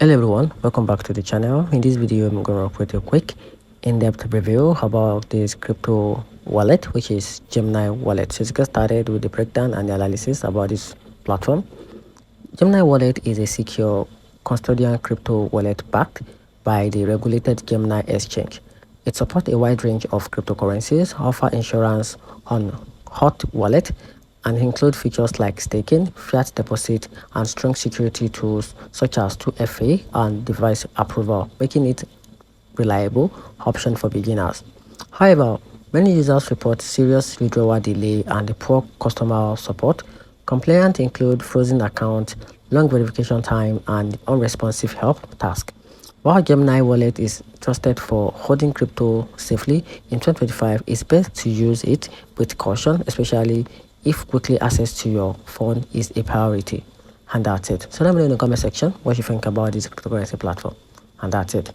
Hello everyone, welcome back to the channel. In this video I'm going to create a quick in-depth review about this crypto wallet, which is Gemini Wallet. So let's get started with the breakdown and the analysis about this platform. Gemini Wallet is a secure custodian crypto wallet backed by the regulated Gemini exchange. It supports a wide range of cryptocurrencies, offer insurance on hot wallet, and include features like staking, fiat deposit, and strong security tools such as 2FA and device approval, making it reliable option for beginners. However, many users report serious withdrawal delay and poor customer support. Complaints include frozen account, long verification time, and unresponsive help task. While Gemini Wallet is trusted for holding crypto safely, in 2025, it's best to use it with caution, especially if quickly access to your phone is a priority. And that's it. So let me know in the comment section what you think about this cryptocurrency platform. And that's it.